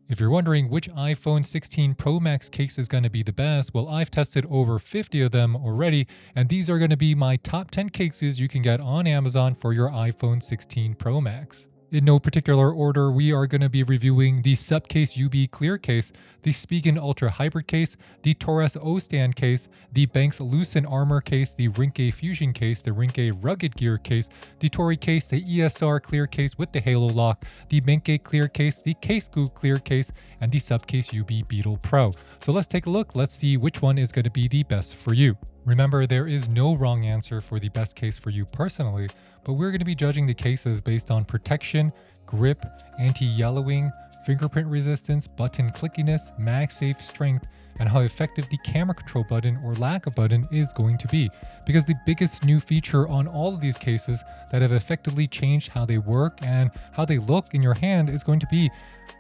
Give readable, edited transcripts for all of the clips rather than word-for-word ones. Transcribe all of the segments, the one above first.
If you're wondering which iPhone 16 Pro Max case is going to be the best, well, I've tested over 50 of them already, and these are going to be my top 10 cases you can get on Amazon for your iPhone 16 Pro Max. In no particular order, we are going to be reviewing the SUPCASE UB Clear case, the SPIGEN Ultra Hybrid case, the TORRAS O-Stand case, the BENKS Lucent Armor case, the RINGKE Fusion case, the RINGKE Rugged Gear case, the TAURI case, the ESR Clear case with the HALOLOCK, the MKEKKE Clear case, the CASEKOO Clear case, and the SUPCASE UB BEETLE Pro. So let's take a look. Let's see which one is going to be the best for you. Remember, there is no wrong answer for the best case for you personally, but we're going to be judging the cases based on protection, grip, anti-yellowing, fingerprint resistance, button clickiness, MagSafe strength, and how effective the camera control button or lack of button is going to be. Because the biggest new feature on all of these cases that have effectively changed how they work and how they look in your hand is going to be,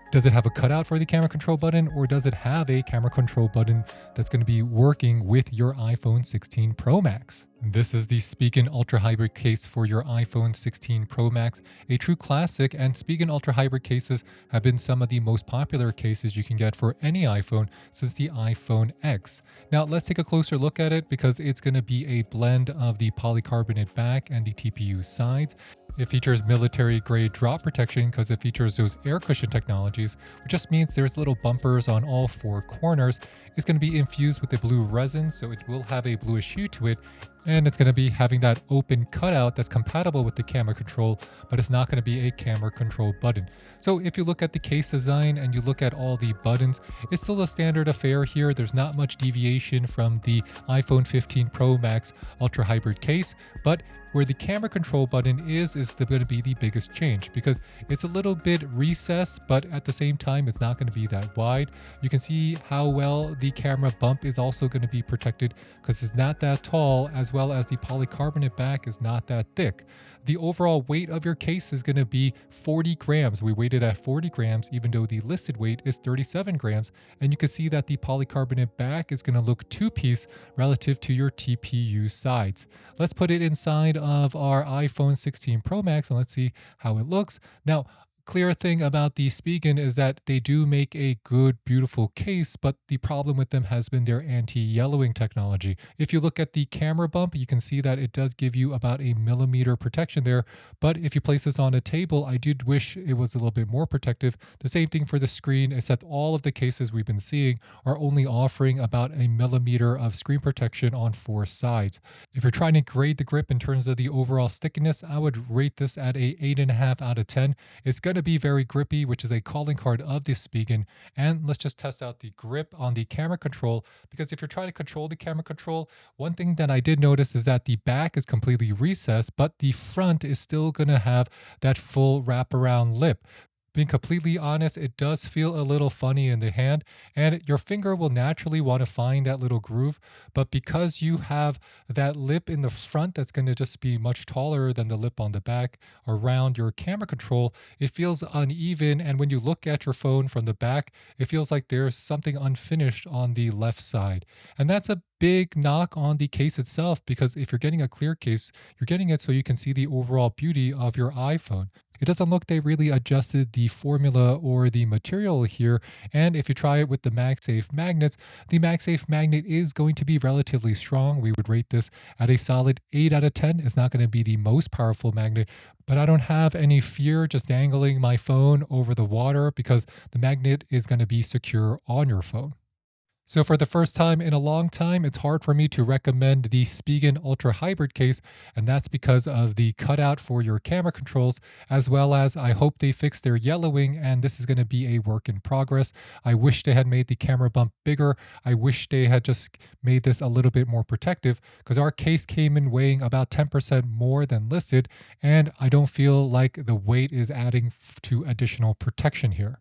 does it have a cutout for the camera control button, or does it have a camera control button that's going to be working with your iPhone 16 Pro Max? This is the SPIGEN Ultra Hybrid case for your iPhone 16 Pro Max, a true classic, and SPIGEN Ultra Hybrid cases have been some of the most popular cases you can get for any iPhone since the iPhone X. Now let's take a closer look at it because it's going to be a blend of the polycarbonate back and the TPU sides. It features military grade drop protection because it features those air cushion technologies, which just means there's little bumpers on all four corners. It's going to be infused with a blue resin, so it will have a bluish hue to it, and it's going to be having that open cutout that's compatible with the camera control, but it's not going to be a camera control button. So if you look at the case design and you look at all the buttons, it's still a standard affair here. There's not much deviation from the iPhone 15 Pro Max Ultra Hybrid case, but where the camera control button is going to be the biggest change because it's a little bit recessed, but at the same time, it's not going to be that wide. You can see how well the camera bump is also going to be protected because it's not that tall, as well as the polycarbonate back is not that thick. The overall weight of your case is going to be 40 grams. We weighted at 40 grams, even though the listed weight is 37 grams. And you can see that the polycarbonate back is going to look two-piece relative to your TPU sides. Let's put it inside of our iPhone 16 Pro Max and let's see how it looks. Now, clear thing about the SPIGEN is that they do make a good, beautiful case, but the problem with them has been their anti-yellowing technology. If you look at the camera bump, you can see that it does give you about a millimeter protection there, but if you place this on a table, I did wish it was a little bit more protective. The same thing for the screen, except all of the cases we've been seeing are only offering about a millimeter of screen protection on four sides. If you're trying to grade the grip in terms of the overall stickiness, I would rate this at a 8.5 out of 10. It's going to be very grippy, which is a calling card of this SPIGEN. And let's just test out the grip on the camera control, because if you're trying to control the camera control, one thing that I did notice is that the back is completely recessed, but the front is still going to have that full wraparound lip. Being completely honest, it does feel a little funny in the hand, and your finger will naturally want to find that little groove. But because you have that lip in the front that's going to just be much taller than the lip on the back around your camera control, it feels uneven. And when you look at your phone from the back, it feels like there's something unfinished on the left side. And that's a big knock on the case itself, because if you're getting a clear case, you're getting it so you can see the overall beauty of your iPhone. It doesn't look they really adjusted the formula or the material here. And if you try it with the MagSafe magnets, the MagSafe magnet is going to be relatively strong. We would rate this at a solid 8 out of 10. It's not going to be the most powerful magnet, but I don't have any fear just dangling my phone over the water because the magnet is going to be secure on your phone. So for the first time in a long time, it's hard for me to recommend the SPIGEN Ultra Hybrid case, and that's because of the cutout for your camera controls, as well as I hope they fix their yellowing, and this is going to be a work in progress. I wish they had made the camera bump bigger. I wish they had just made this a little bit more protective, because our case came in weighing about 10% more than listed, and I don't feel like the weight is adding to additional protection here.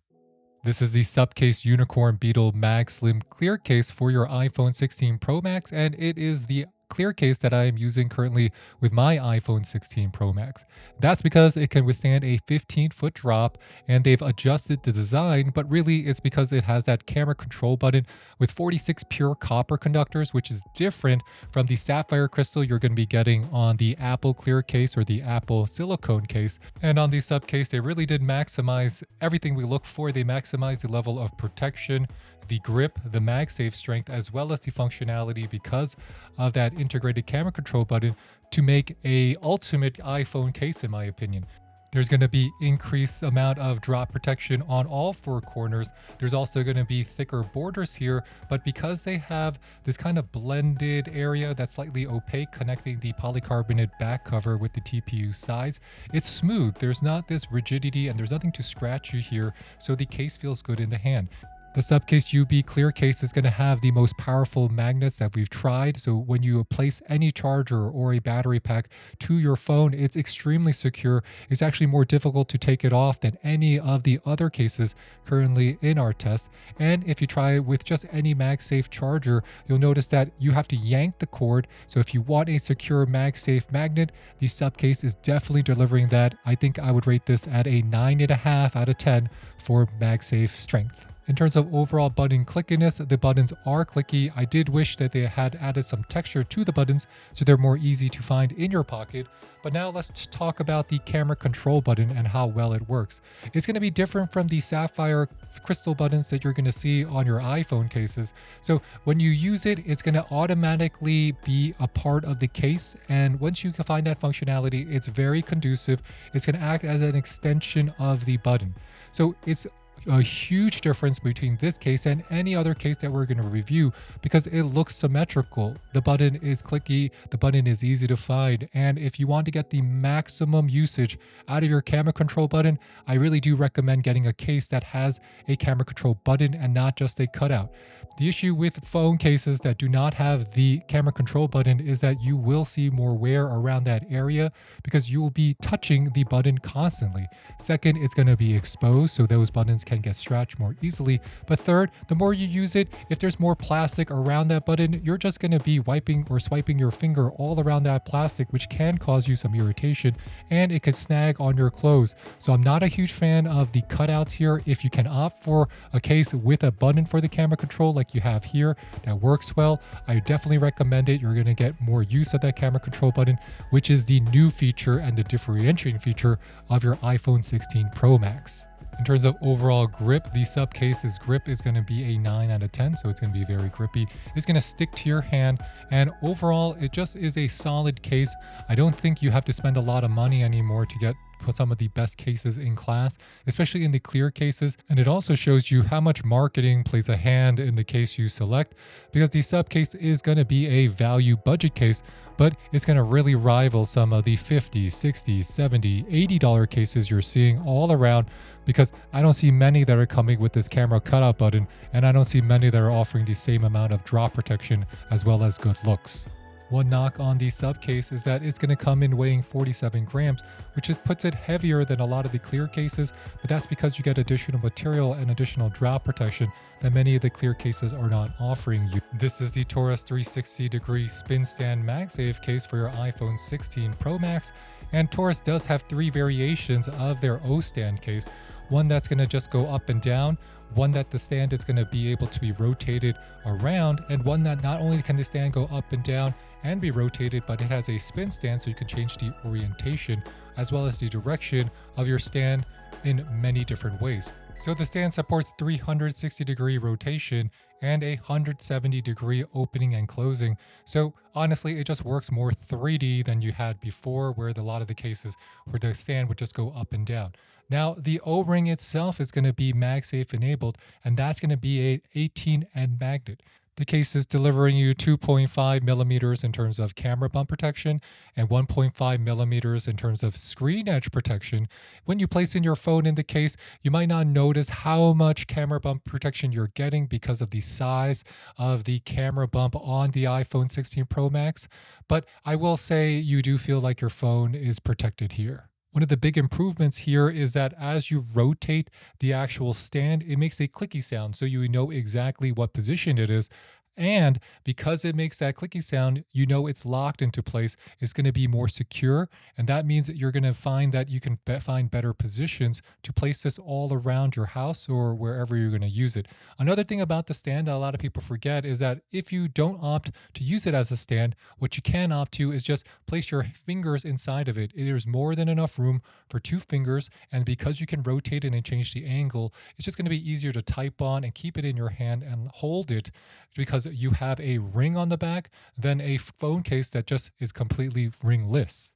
This is the SUPCASE Unicorn Beetle Mag Slim Clear case for your iPhone 16 Pro Max, and it is the clear case that I am using currently with my iPhone 16 Pro Max. That's because it can withstand a 15-foot drop, and they've adjusted the design, but really it's because it has that camera control button with 46 pure copper conductors, which is different from the sapphire crystal you're going to be getting on the Apple clear case or the Apple silicone case. And on the sub case, they really did maximize everything we look for. They maximized the level of protection, the grip, the MagSafe strength, as well as the functionality because of that integrated camera control button to make a ultimate iPhone case, in my opinion. There's going to be increased amount of drop protection on all four corners. There's also going to be thicker borders here, but because they have this kind of blended area that's slightly opaque connecting the polycarbonate back cover with the TPU sides, it's smooth. There's not this rigidity and there's nothing to scratch you here, so the case feels good in the hand. The SUPCASE UB clear case is going to have the most powerful magnets that we've tried. So when you place any charger or a battery pack to your phone, it's extremely secure. It's actually more difficult to take it off than any of the other cases currently in our test. And if you try with just any MagSafe charger, you'll notice that you have to yank the cord. So if you want a secure MagSafe magnet, the SUPCASE is definitely delivering that. I think I would rate this at a 9.5 out of 10 for MagSafe strength. In terms of overall button clickiness, the buttons are clicky. I did wish that they had added some texture to the buttons so they're more easy to find in your pocket. But now let's talk about the camera control button and how well it works. It's going to be different from the sapphire crystal buttons that you're going to see on your iPhone cases. So when you use it, it's going to automatically be a part of the case. And once you can find that functionality, it's very conducive. It's going to act as an extension of the button. So it's a huge difference between this case and any other case that we're going to review because it looks symmetrical. The button is clicky, the button is easy to find, and if you want to get the maximum usage out of your camera control button, I really do recommend getting a case that has a camera control button and not just a cutout. The issue with phone cases that do not have the camera control button is that you will see more wear around that area because you will be touching the button constantly. Second, it's going to be exposed, so those buttons can get scratched more easily. But third, the more you use it, if there's more plastic around that button, you're just going to be wiping or swiping your finger all around that plastic, which can cause you some irritation and it can snag on your clothes. So I'm not a huge fan of the cutouts here. If you can opt for a case with a button for the camera control like you have here that works well, I definitely recommend it. You're going to get more use of that camera control button, which is the new feature and the differentiating feature of your iPhone 16 Pro Max. In terms of overall grip, the SUPCASE's grip is going to be a 9 out of 10, so it's going to be very grippy. It's going to stick to your hand, and overall, it just is a solid case. I don't think you have to spend a lot of money anymore to get some of the best cases in class, especially in the clear cases. And it also shows you how much marketing plays a hand in the case you select, because the SUPCASE is going to be a value budget case, but it's going to really rival some of the $50, $60, $70, $80 cases you're seeing all around, because I don't see many that are coming with this camera cutout button, and I don't see many that are offering the same amount of drop protection as well as good looks. One knock on the SUPCASE is that it's going to come in weighing 47 grams, which puts it heavier than a lot of the clear cases, but that's because you get additional material and additional drop protection that many of the clear cases are not offering you. This is the TORRAS 360-degree spin stand MagSafe case for your iPhone 16 Pro Max, and TORRAS does have 3 variations of their O-stand case. One that's going to just go up and down, one that the stand is going to be able to be rotated around, and one that not only can the stand go up and down and be rotated, but it has a spin stand so you can change the orientation as well as the direction of your stand in many different ways. So the stand supports 360-degree rotation and a 170-degree opening and closing. So honestly, it just works more 3D than you had before, where a lot of the cases where the stand would just go up and down. Now, the O-ring itself is going to be MagSafe enabled, and that's going to be a 18N magnet. The case is delivering you 2.5 millimeters in terms of camera bump protection and 1.5 millimeters in terms of screen edge protection. When you place in your phone in the case, you might not notice how much camera bump protection you're getting because of the size of the camera bump on the iPhone 16 Pro Max, but I will say you do feel like your phone is protected here. One of the big improvements here is that as you rotate the actual stand, it makes a clicky sound, so you know exactly what position it is. And because it makes that clicky sound, you know it's locked into place. It's going to be more secure. And that means that you're going to find that you can find better positions to place this all around your house or wherever you're going to use it. Another thing about the stand that a lot of people forget is that if you don't opt to use it as a stand, what you can opt to is just place your fingers inside of it. There's more than enough room for 2 fingers. And because you can rotate it and change the angle, it's just going to be easier to type on and keep it in your hand and hold it because you have a ring on the back than a phone case that just is completely ringless.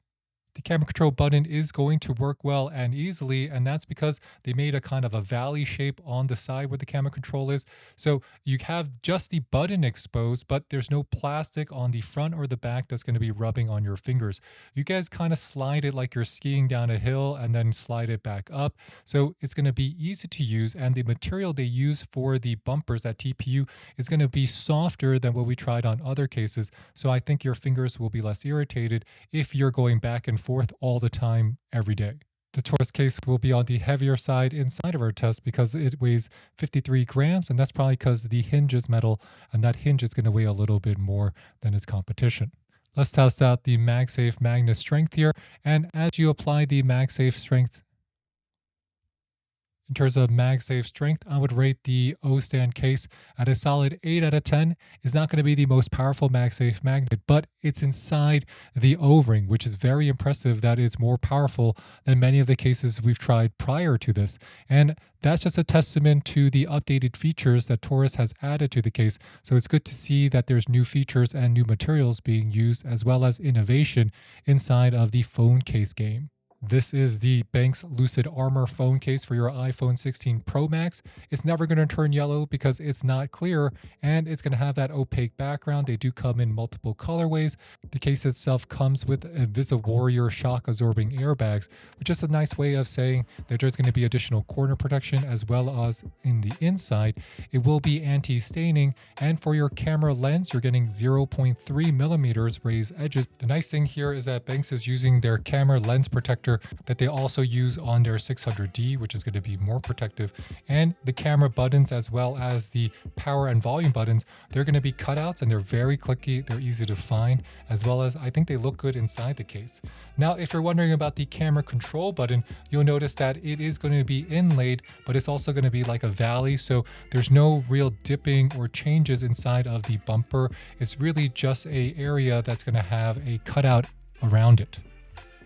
The camera control button is going to work well and easily, and that's because they made a kind of a valley shape on the side where the camera control is. So you have just the button exposed, but there's no plastic on the front or the back that's going to be rubbing on your fingers. You guys kind of slide it like you're skiing down a hill and then slide it back up. So it's going to be easy to use, and the material they use for the bumpers, that TPU, is going to be softer than what we tried on other cases. So I think your fingers will be less irritated if you're going back and forth all the time, every day. The TORRAS case will be on the heavier side inside of our test because it weighs 53 grams, and that's probably because the hinge is metal, and that hinge is going to weigh a little bit more than its competition. Let's test out the MagSafe magnet strength here, and as you apply the MagSafe strength, in terms of MagSafe strength, I would rate the O-stand case at a solid 8 out of 10. It's not going to be the most powerful MagSafe magnet, but it's inside the O-ring, which is very impressive that it's more powerful than many of the cases we've tried prior to this. And that's just a testament to the updated features that TORRAS has added to the case. So it's good to see that there's new features and new materials being used, as well as innovation inside of the phone case game. This is the BENKS Lucid Armor phone case for your iPhone 16 Pro Max. It's never going to turn yellow because it's not clear, and it's going to have that opaque background. They do come in multiple colorways. The case itself comes with Warrior shock absorbing airbags, which is a nice way of saying that there's going to be additional corner protection as well as in the inside. It will be anti-staining, and for your camera lens, you're getting 0.3 millimeters raised edges. The nice thing here is that BENKS is using their camera lens protector that they also use on their 600D, which is going to be more protective. And the camera buttons, as well as the power and volume buttons, they're going to be cutouts, and they're very clicky. They're easy to find, as well as I think they look good inside the case. Now, if you're wondering about the camera control button, you'll notice that it is going to be inlaid, but it's also going to be like a valley. So there's no real dipping or changes inside of the bumper. It's really just an area that's going to have a cutout around it.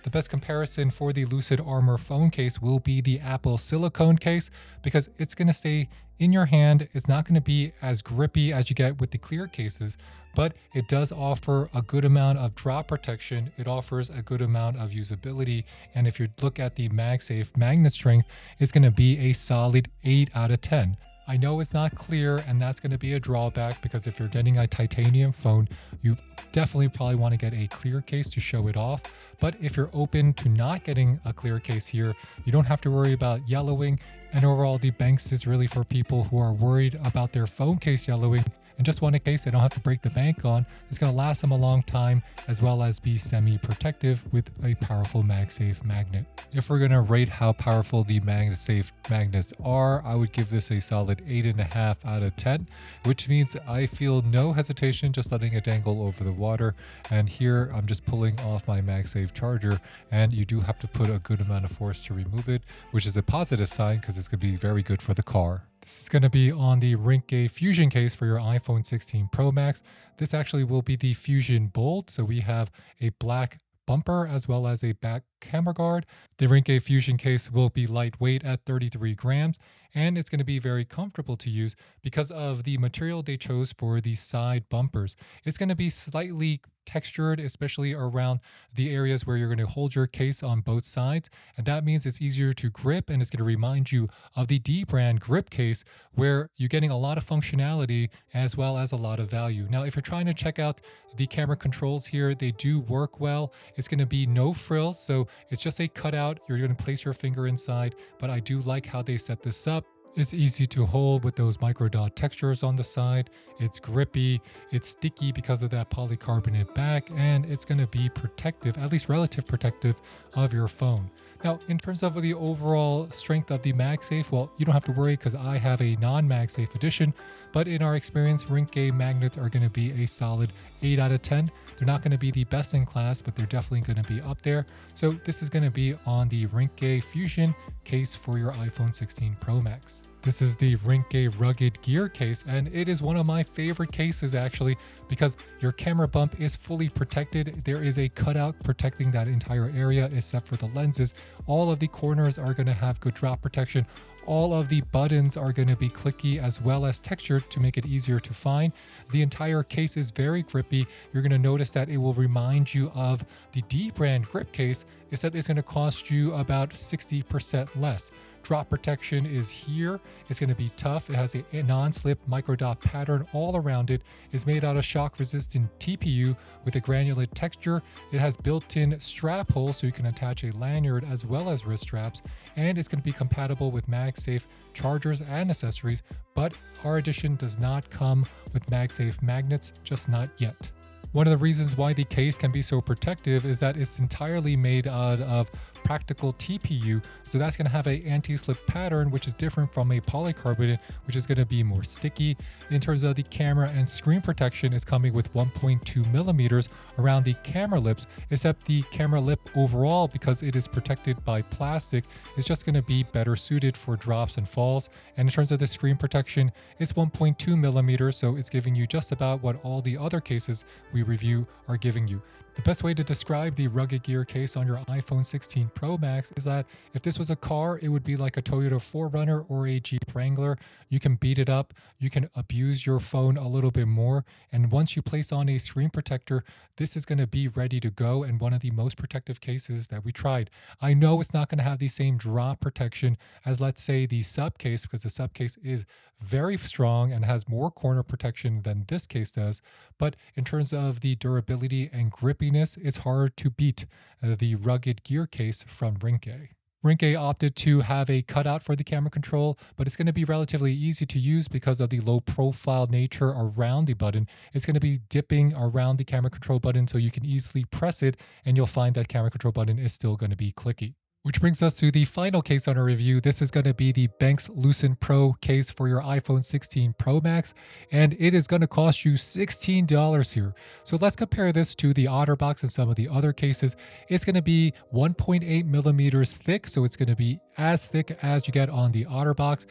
The best comparison for the Lucid Armor phone case will be the Apple silicone case because it's going to stay in your hand. It's not going to be as grippy as you get with the clear cases, but it does offer a good amount of drop protection. It offers a good amount of usability. And if you look at the MagSafe magnet strength, it's going to be a solid 8 out of 10. I know it's not clear, and that's going to be a drawback because if you're getting a titanium phone, you definitely probably want to get a clear case to show it off. But if you're open to not getting a clear case here, you don't have to worry about yellowing. And overall, the BENKS is really for people who are worried about their phone case yellowing and just want a case they don't have to break the bank on. It's going to last them a long time, as well as be semi-protective with a powerful MagSafe magnet. If we're going to rate how powerful the MagSafe magnets are, I would give this a solid 8.5 out of 10, which means I feel no hesitation just letting it dangle over the water. And here I'm just pulling off my MagSafe charger, and you do have to put a good amount of force to remove it, which is a positive sign because it's going to be very good for the car. This is going to be on the RINGKE Fusion case for your iPhone 16 Pro Max. This actually will be the Fusion Bold, so we have a black bumper as well as a back camera guard. The RINGKE Fusion case will be lightweight at 33 grams, and it's going to be very comfortable to use because of the material they chose for the side bumpers. It's going to be slightly textured, especially around the areas where you're going to hold your case on both sides, and that means it's easier to grip, and it's going to remind you of the D brand grip case where you're getting a lot of functionality as well as a lot of value. Now, if you're trying to check out the camera controls here, they do work well. It's going to be no frills, so it's just a cutout. You're going to place your finger inside, but I do like how they set this up. It's easy to hold with those micro dot textures on the side. It's grippy, it's sticky because of that polycarbonate back, and it's going to be protective, at least relative protective of your phone. Now, in terms of the overall strength of the MagSafe, well, you don't have to worry because I have a non-MagSafe edition, but in our experience, RINGKE magnets are going to be a solid 8 out of 10. They're not going to be the best in class, but they're definitely going to be up there. So this is going to be on the RINGKE Fusion case for your iPhone 16 Pro Max. This is the RINGKE Rugged Gear case, and it is one of my favorite cases actually because your camera bump is fully protected. There is a cutout protecting that entire area except for the lenses. All of the corners are going to have good drop protection. All of the buttons are going to be clicky as well as textured to make it easier to find. The entire case is very grippy. You're going to notice that it will remind you of the D brand grip case, except it's going to cost you about 60% less. Drop protection is here. It's going to be tough. It has a non-slip micro dot pattern all around it. It's made out of shock resistant TPU with a granulate texture. It has built-in strap holes so you can attach a lanyard as well as wrist straps, and it's going to be compatible with MagSafe chargers and accessories, but our edition does not come with MagSafe magnets, just not yet. One of the reasons why the case can be so protective is that it's entirely made out of practical TPU, so that's going to have a anti-slip pattern, which is different from a polycarbonate, which is going to be more sticky. In terms of the camera and screen protection, it's coming with 1.2 millimeters around the camera lips, except the camera lip overall, because it is protected by plastic, is just going to be better suited for drops and falls. And in terms of the screen protection, it's 1.2 millimeters, so it's giving you just about what all the other cases we review are giving you. The best way to describe the Rugged Gear case on your iPhone 16 Pro Max is that if this was a car, it would be like a Toyota 4Runner or a Jeep Wrangler. You can beat it up, you can abuse your phone a little bit more, and once you place on a screen protector, this is going to be ready to go and one of the most protective cases that we tried. I know it's not going to have the same drop protection as, let's say, the SUPCASE, because the SUPCASE is very strong and has more corner protection than this case does, but in terms of the durability and grippiness, it's hard to beat the Rugged Gear case from RINGKE. RINGKE opted to have a cutout for the camera control, but it's going to be relatively easy to use because of the low profile nature around the button. It's going to be dipping around the camera control button so you can easily press it, and you'll find that camera control button is still going to be clicky. Which brings us to the final case on our review. This is going to be the BENKS LUCENT Pro case for your iPhone 16 Pro Max, and it is going to cost you $16 here. So let's compare this to the OtterBox and some of the other cases. It's going to be 1.8 millimeters thick, so it's going to be as thick as you get on the OtterBox.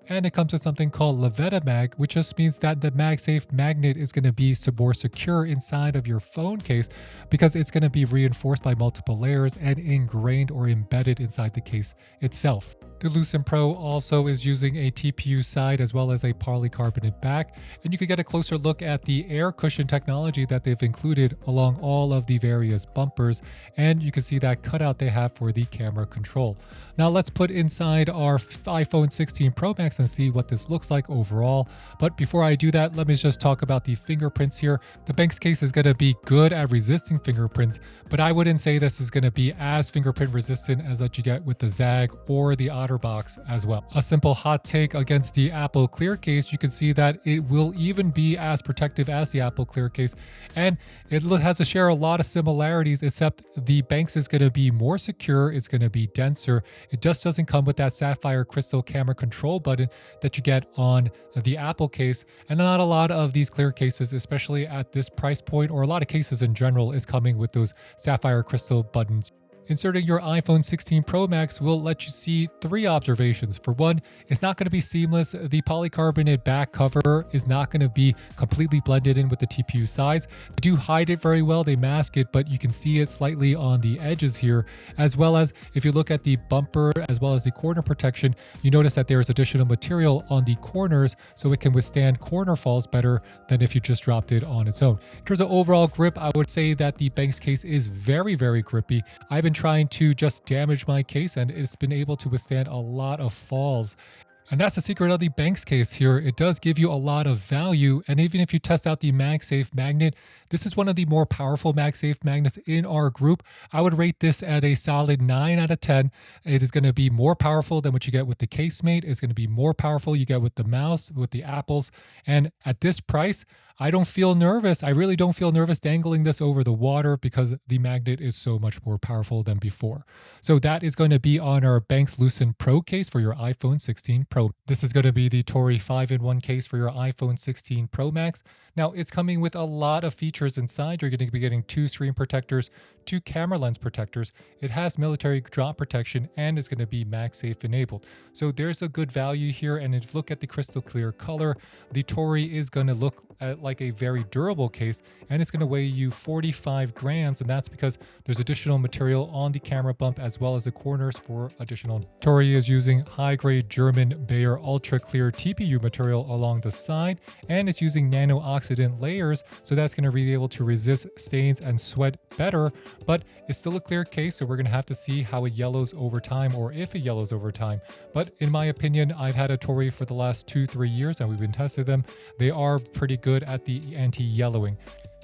And it comes with something called LaVettaMag, which just means that the MagSafe magnet is going to be more secure inside of your phone case because it's going to be reinforced by multiple layers and ingrained or embedded inside the case itself. The LUCENT Pro also is using a TPU side as well as a polycarbonate back, and you can get a closer look at the air cushion technology that they've included along all of the various bumpers, and you can see that cutout they have for the camera control. Now let's put inside our iPhone 16 Pro Max and see what this looks like overall. But before I do that, let me just talk about the fingerprints here. The BENKS case is going to be good at resisting fingerprints, but I wouldn't say this is going to be as fingerprint resistant as that you get with the ZAG or the OtterBox as well. A simple hot take against the Apple Clear case, you can see that it will even be as protective as the Apple Clear case, and it has to share a lot of similarities, except the BENKS is going to be more secure, it's going to be denser. It just doesn't come with that sapphire crystal camera control button that you get on the Apple case, and not a lot of these Clear cases, especially at this price point, or a lot of cases in general, is coming with those sapphire crystal buttons. Inserting your iPhone 16 Pro Max will let you see 3 observations. For one, it's not going to be seamless. The polycarbonate back cover is not going to be completely blended in with the TPU sides. They do hide it very well, they mask it, but you can see it slightly on the edges here, as well as if you look at the bumper as well as the corner protection, you notice that there is additional material on the corners so it can withstand corner falls better than if you just dropped it on its own. In terms of overall grip, I would say that the BENKS case is very, very grippy. I've been trying to just damage my case and it's been able to withstand a lot of falls. And that's the secret of the BENKS case here. It does give you a lot of value. And even if you test out the MagSafe magnet, this is one of the more powerful MagSafe magnets in our group. I would rate this at a solid 9 out of 10. It is going to be more powerful than what you get with the casemate. It's going to be more powerful you get with the mouse, with the apples. And at this price, I don't feel nervous. I really don't feel nervous dangling this over the water because the magnet is so much more powerful than before. So that is going to be on our BENKS Lucent Pro case for your iPhone 16 Pro. This is going to be the TORRI 5-in-1 case for your iPhone 16 Pro Max. Now, it's coming with a lot of features inside. You're going to be getting 2 screen protectors, 2 camera lens protectors. It has military drop protection and it's going to be MagSafe enabled. So there's a good value here. And if you look at the crystal clear color, the TORRI is going to look like a very durable case, and it's going to weigh you 45 grams, and that's because there's additional material on the camera bump as well as the corners for additional. TORRI is using high-grade German Bayer ultra clear TPU material along the side, and it's using nano-oxidant layers, so that's going to be able to resist stains and sweat better, but it's still a clear case, so we're going to have to see how it yellows over time, or if it yellows over time. But in my opinion, I've had a TORRI for the last 2-3 years, and we've been testing them. They are pretty good at the anti-yellowing.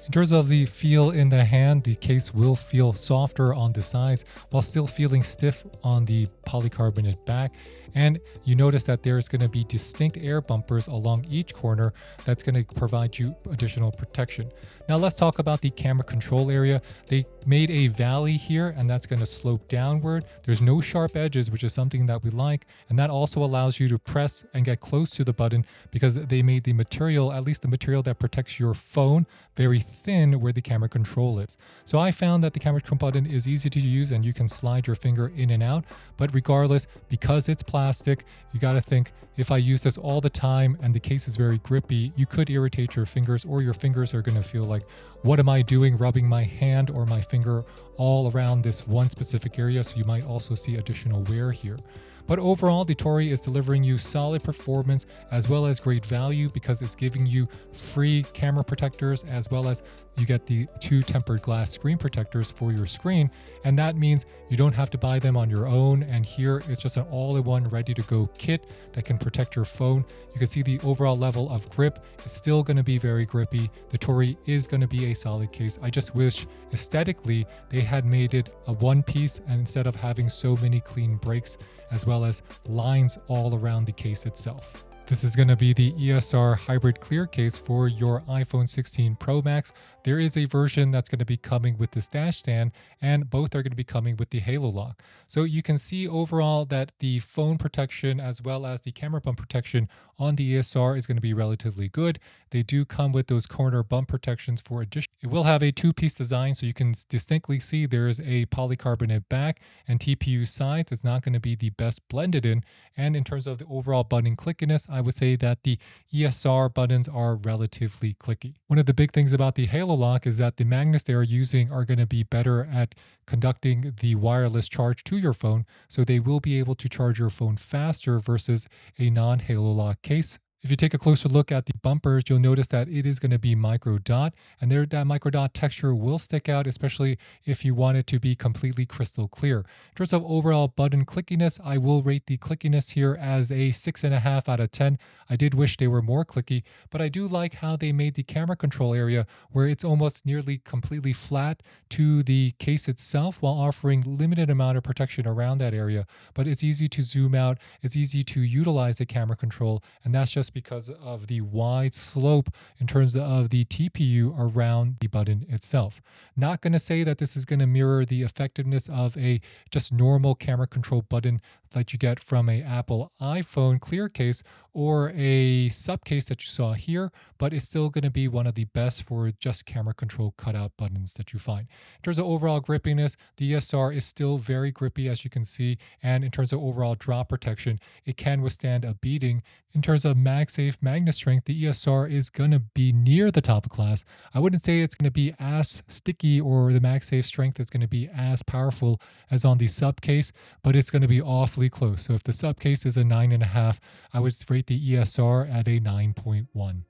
In terms of the feel in the hand, the case will feel softer on the sides while still feeling stiff on the polycarbonate back. And you notice that there's going to be distinct air bumpers along each corner that's going to provide you additional protection. Now let's talk about the camera control area. They made a valley here, and that's going to slope downward. There's no sharp edges, which is something that we like. And that also allows you to press and get close to the button because they made the material, at least the material that protects your phone, very thin where the camera control is. So I found that the camera control button is easy to use and you can slide your finger in and out. But regardless, because it's plastic, you got to think, if I use this all the time and the case is very grippy, you could irritate your fingers, or your fingers are going to feel like, what am I doing, rubbing my hand or my finger all around this one specific area? So you might also see additional wear here. But overall, the TORRI is delivering you solid performance as well as great value because it's giving you free camera protectors, as well as you get the 2 tempered glass screen protectors for your screen. And that means you don't have to buy them on your own. And here it's just an all-in-one ready-to-go kit that can protect your phone. You can see the overall level of grip. It's still going to be very grippy. The TORRI is going to be a solid case. I just wish aesthetically they had made it a one piece, and instead of having so many clean breaks as well as lines all around the case itself. This is going to be the ESR hybrid clear case for your iPhone 16 Pro Max. There is a version that's going to be coming with this dash stand, and both are going to be coming with the HALOLOCK. So you can see overall that the phone protection as well as the camera bump protection on the ESR is going to be relatively good. They do come with those corner bump protections for addition. It will have a 2-piece design, so you can distinctly see there's a polycarbonate back and TPU sides. It's not going to be the best blended in. And in terms of the overall button clickiness, I would say that the ESR buttons are relatively clicky. One of the big things about the HALOLOCK is that the magnets they are using are going to be better at conducting the wireless charge to your phone, so they will be able to charge your phone faster versus a non-HALOLOCK case. If you take a closer look at the bumpers, you'll notice that it is going to be micro dot, and there that micro dot texture will stick out, especially if you want it to be completely crystal clear. In terms of overall button clickiness, I will rate the clickiness here as a 6.5 out of 10. I did wish they were more clicky, but I do like how they made the camera control area where it's almost nearly completely flat to the case itself while offering limited amount of protection around that area. But it's easy to zoom out, it's easy to utilize the camera control, and that's just because of the wide slope in terms of the TPU around the button itself. Not going to say that this is going to mirror the effectiveness of a just normal camera control button that you get from a Apple iPhone clear case or a SUPCASE that you saw here, but it's still going to be one of the best for just camera control cutout buttons that you find. In terms of overall grippiness, the ESR is still very grippy, as you can see, and in terms of overall drop protection, it can withstand a beating. In terms of MagSafe magnet strength, the ESR is going to be near the top of class. I wouldn't say it's going to be as sticky, or the MagSafe strength is going to be as powerful as on the SUPCASE, but it's going to be awfully close. So if the SUPCASE is a 9.5, I would rate the ESR at a 9.1.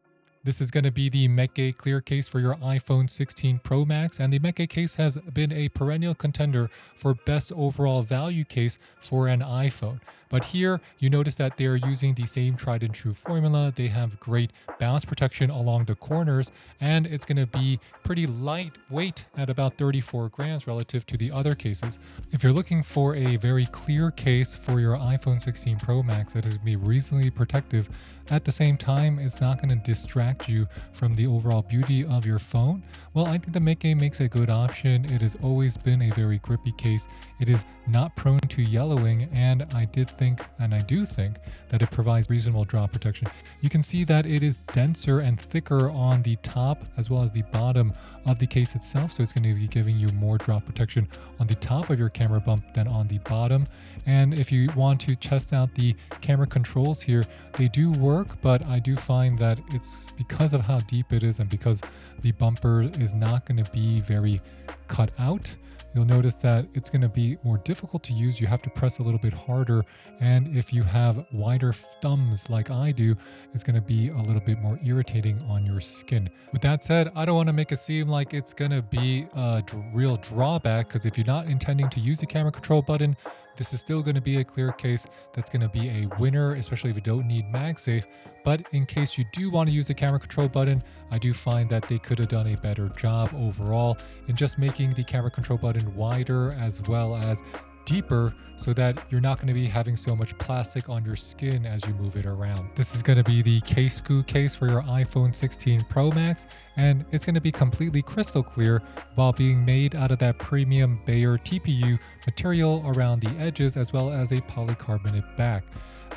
This is going to be the MKEKKE clear case for your iPhone 16 Pro Max, and the MKEKKE case has been a perennial contender for best overall value case for an iPhone. But here, you notice that they're using the same tried and true formula. They have great bounce protection along the corners, and it's going to be pretty lightweight at about 34 grams relative to the other cases. If you're looking for a very clear case for your iPhone 16 Pro Max that is going to be reasonably protective, at the same time, it's not going to distract you from the overall beauty of your phone, well, I think the MKEKKE makes a good option. It has always been a very grippy case. It is not prone to yellowing, and I do think that it provides reasonable drop protection. You can see that it is denser and thicker on the top as well as the bottom of the case itself, so it's going to be giving you more drop protection on the top of your camera bump than on the bottom. And if you want to test out the camera controls here, they do work, but I do find that it's because of how deep it is and because the bumper is not going to be very cut out, you'll notice that it's going to be more difficult to use. You have to press a little bit harder, and if you have wider thumbs like I do, it's going to be a little bit more irritating on your skin. With that said, I don't want to make it seem like it's going to be a real drawback, because if you're not intending to use the camera control button, this is still going to be a clear case that's going to be a winner, especially if you don't need MagSafe. But in case you do want to use the camera control button, I do find that they could have done a better job overall in just making the camera control button wider as well as deeper, so that you're not going to be having so much plastic on your skin as you move it around. This is going to be the CASEKOO case for your iPhone 16 Pro Max, and it's going to be completely crystal clear while being made out of that premium Bayer TPU material around the edges as well as a polycarbonate back.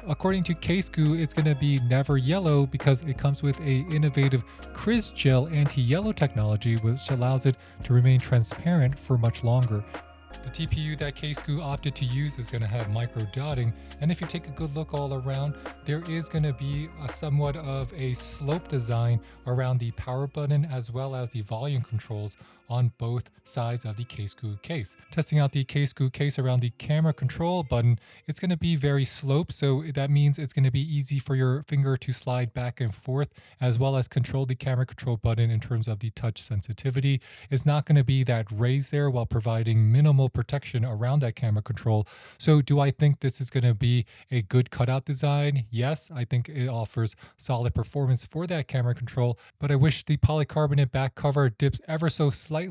According to CASEKOO, it's going to be never yellow because it comes with a innovative Crisgel anti-yellow technology, which allows it to remain transparent for much longer. The TPU that CASEKOO opted to use is going to have micro dotting, and if you take a good look all around, there is going to be a somewhat of a slope design around the power button as well as the volume controls on both sides of the CASEKOO case. Testing out the CASEKOO case around the camera control button, it's going to be very sloped, so that means it's going to be easy for your finger to slide back and forth as well as control the camera control button in terms of the touch sensitivity. It's not going to be that raised there while providing minimal protection around that camera control. So do I think this is going to be a good cutout design? Yes, I think it offers solid performance for that camera control, but I wish the polycarbonate back cover dips ever so slightly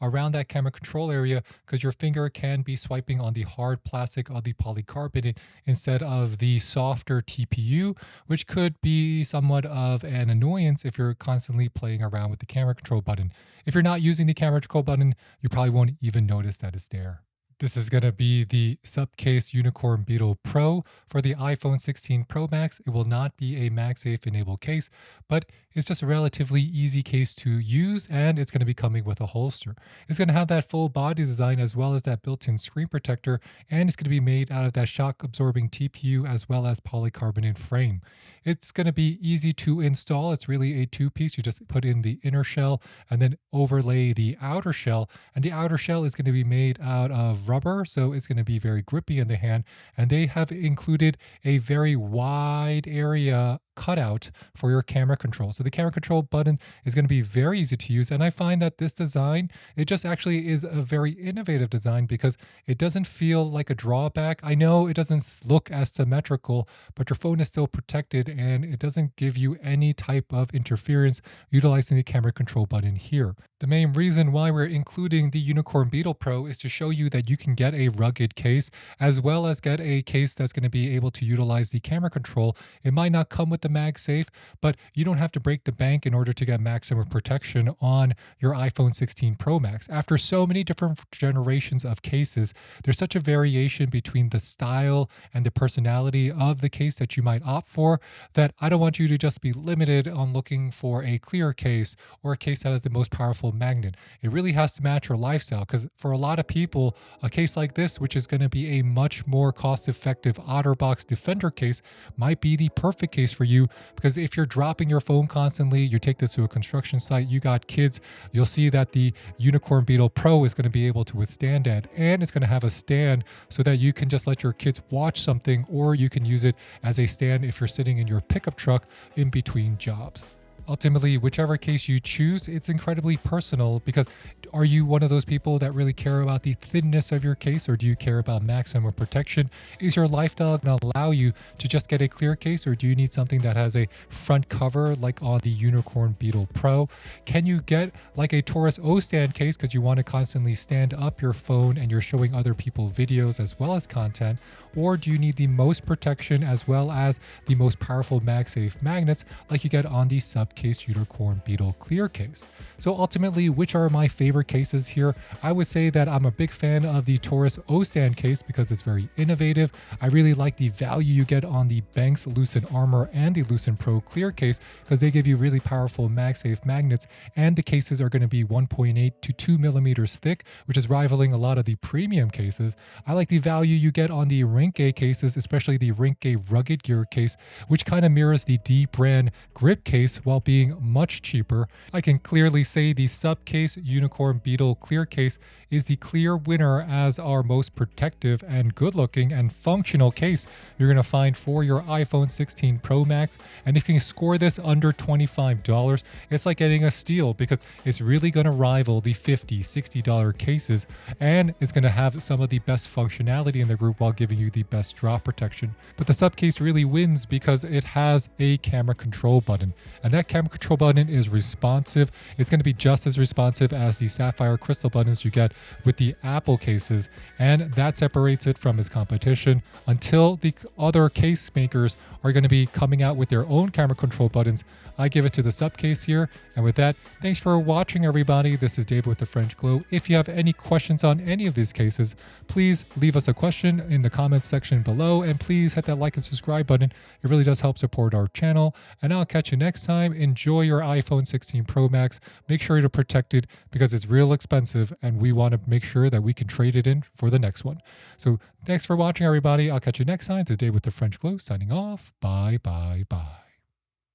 around that camera control area, because your finger can be swiping on the hard plastic of the polycarbonate instead of the softer TPU, which could be somewhat of an annoyance if you're constantly playing around with the camera control button. If you're not using the camera control button, you probably won't even notice that it's there. This is going to be the SUPCASE Unicorn Beetle Pro for the iPhone 16 Pro Max. It will not be a MagSafe enabled case, but it's just a relatively easy case to use, and it's going to be coming with a holster. It's going to have that full body design as well as that built-in screen protector, and it's going to be made out of that shock-absorbing TPU as well as polycarbonate frame. It's going to be easy to install. It's really a two-piece. You just put in the inner shell and then overlay the outer shell, and the outer shell is going to be made out of rubber, so it's going to be very grippy in the hand, and they have included a very wide area cutout for your camera control. So the camera control button is going to be very easy to use, and I find that this design, it just actually is a very innovative design because it doesn't feel like a drawback. I know it doesn't look as symmetrical, but your phone is still protected and it doesn't give you any type of interference utilizing the camera control button here. The main reason why we're including the Unicorn Beetle Pro is to show you that you can get a rugged case as well as get a case that's going to be able to utilize the camera control. It might not come with the MagSafe, but you don't have to break the bank in order to get maximum protection on your iPhone 16 Pro Max. After so many different generations of cases, there's such a variation between the style and the personality of the case that you might opt for that I don't want you to just be limited on looking for a clear case or a case that has the most powerful magnet. It really has to match your lifestyle, because for a lot of people, a case like this, which is going to be a much more cost-effective OtterBox Defender case, might be the perfect case for you, because if you're dropping your phone constantly, you take this to a construction site, you got kids, you'll see that the Unicorn Beetle Pro is going to be able to withstand that, and it's going to have a stand so that you can just let your kids watch something, or you can use it as a stand if you're sitting in your pickup truck in between jobs. Ultimately, whichever case you choose, it's incredibly personal because are you one of those people that really care about the thinness of your case, or do you care about maximum protection? Is your lifestyle going to allow you to just get a clear case, or do you need something that has a front cover like on the Unicorn Beetle Pro? Can you get like a TORRAS O-stand case because you want to constantly stand up your phone and you're showing other people videos as well as content? Or do you need the most protection as well as the most powerful MagSafe magnets like you get on the SUPCASE Unicorn Beetle Clear case? So ultimately, which are my favorite cases here? I would say that I'm a big fan of the TORRAS O-stand case because it's very innovative. I really like the value you get on the BENKS Lucent Armor and the Lucent Pro Clear case because they give you really powerful MagSafe magnets, and the cases are going to be 1.8 to 2 millimeters thick, which is rivaling a lot of the premium cases. I like the value you get on the RINGKE cases, especially the RINGKE Rugged Gear case, which kind of mirrors the D brand grip case while being much cheaper. I can clearly say the SUPCASE Unicorn Beetle Clear case is the clear winner as our most protective and good looking and functional case you're going to find for your iPhone 16 Pro Max. And if you can score this under $25, it's like getting a steal because it's really going to rival the $50, $60 cases, and it's going to have some of the best functionality in the group while giving you the best drop protection. But the SUPCASE really wins because it has a camera control button, and that camera control button is responsive. It's going to be just as responsive as the sapphire crystal buttons you get with the Apple cases, and that separates it from its competition until the other case makers are going to be coming out with their own camera control buttons. I give it to the SUPCASE here. And with that, thanks for watching, everybody. This is David with the French Glow. If you have any questions on any of these cases, please leave us a question in the comments section below, and please hit that like and subscribe button. It really does help support our channel, and I'll catch you next time. Enjoy your iPhone 16 Pro Max. Make sure you're protected because it's real expensive, and we want to make sure that we can trade it in for the next one. So thanks for watching, everybody. I'll catch you next time. This is Dave with the French Glow signing off. Bye, bye, bye.